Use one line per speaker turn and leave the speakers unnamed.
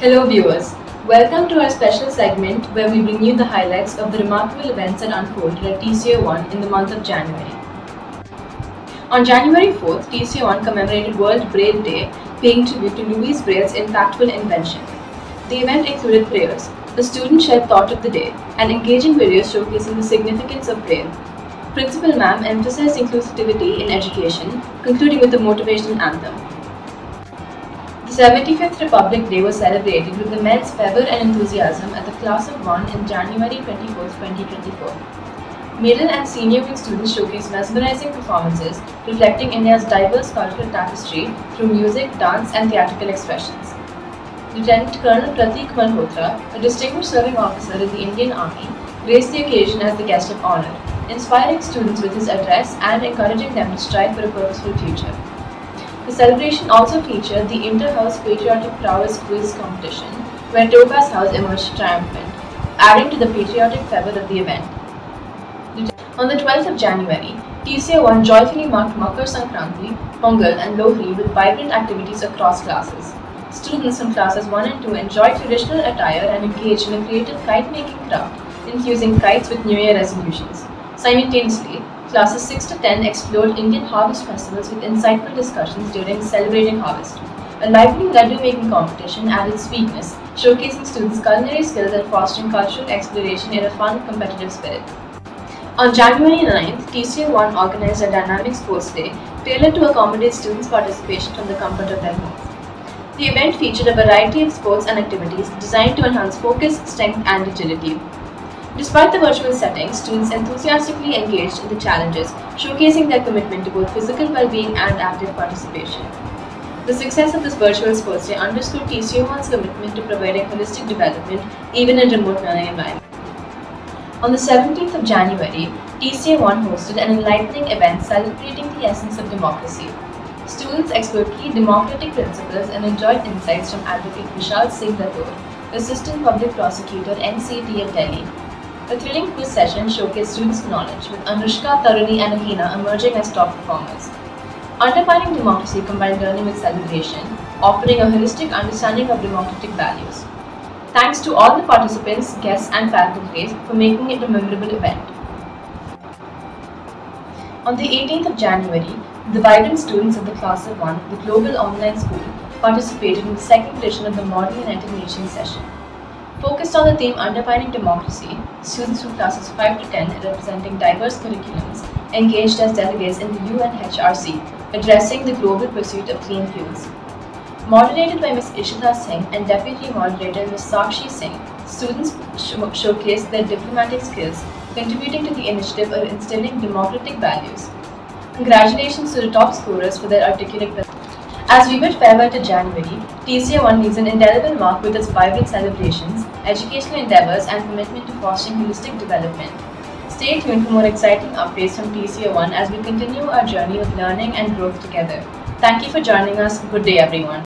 Hello viewers, welcome to our special segment where we bring you the highlights of the remarkable events that unfolded at TCA1 in the month of January. On January 4th, TCA1 commemorated World Braille Day, paying tribute to Louis Braille's impactful invention. The event included prayers, a student-shared thought of the day, and engaging videos showcasing the significance of Braille. Principal Ma'am emphasized inclusivity in education, concluding with a motivational anthem. The 75th Republic Day was celebrated with immense fervor and enthusiasm at the Class of 1 in January 24, 2024. Middle and senior wing students showcased mesmerizing performances reflecting India's diverse cultural tapestry through music, dance, and theatrical expressions. Lieutenant Colonel Pratik Malhotra, a distinguished serving officer in the Indian Army, graced the occasion as the guest of honor, inspiring students with his address and encouraging them to strive for a purposeful future. The celebration also featured the Inter-House Patriotic Prowess Quiz competition, where Topaz House emerged triumphant, adding to the patriotic fervor of the event. On the 12th of January, TCA1 joyfully marked Makar Sankranti, Pongal and Lohri with vibrant activities across classes. Students from classes 1 and 2 enjoyed traditional attire and engaged in a creative kite-making craft, infusing kites with New Year resolutions. Simultaneously, classes 6 to 10 explored Indian harvest festivals with insightful discussions during Celebrating Harvest. A lively laddu-making competition added sweetness, showcasing students' culinary skills and fostering cultural exploration in a fun, competitive spirit. On January 9th, TCA1 organized a dynamic sports day tailored to accommodate students' participation from the comfort of their homes. The event featured a variety of sports and activities designed to enhance focus, strength, and agility. Despite the virtual setting, students enthusiastically engaged in the challenges, showcasing their commitment to both physical well-being and active participation. The success of this virtual sports day underscored TCA1's commitment to providing holistic development even in remote learning environments. On the 17th of January, TCA1 hosted an enlightening event celebrating the essence of democracy. Students explored key democratic principles and enjoyed insights from Advocate Vishal Singh Rathore, Assistant Public Prosecutor NCT of Delhi. A thrilling quiz session showcased students' knowledge, with Anushka, Taruni and Ahina emerging as top performers. Underpinning democracy combined learning with celebration, offering a holistic understanding of democratic values. Thanks to all the participants, guests and faculty for making it a memorable event. On the 18th of January, the vibrant students of the Class of 1, the Global Online School, participated in the second edition of the Model United Nations session. Focused on the theme Underpinning Democracy, students from classes 5 to 10 representing diverse curriculums engaged as delegates in the UNHRC, addressing the global pursuit of clean fuels. Moderated by Ms. Ishita Singh and Deputy Moderator Ms. Sakshi Singh, students showcased their diplomatic skills, contributing to the initiative of instilling democratic values. Congratulations to the top scorers for their articulate presentation. As we bid farewell to January, TCA1 leaves an indelible mark with its vibrant celebrations, educational endeavours and commitment to fostering holistic development. Stay tuned for more exciting updates from TCA1 as we continue our journey of learning and growth together. Thank you for joining us. Good day, everyone.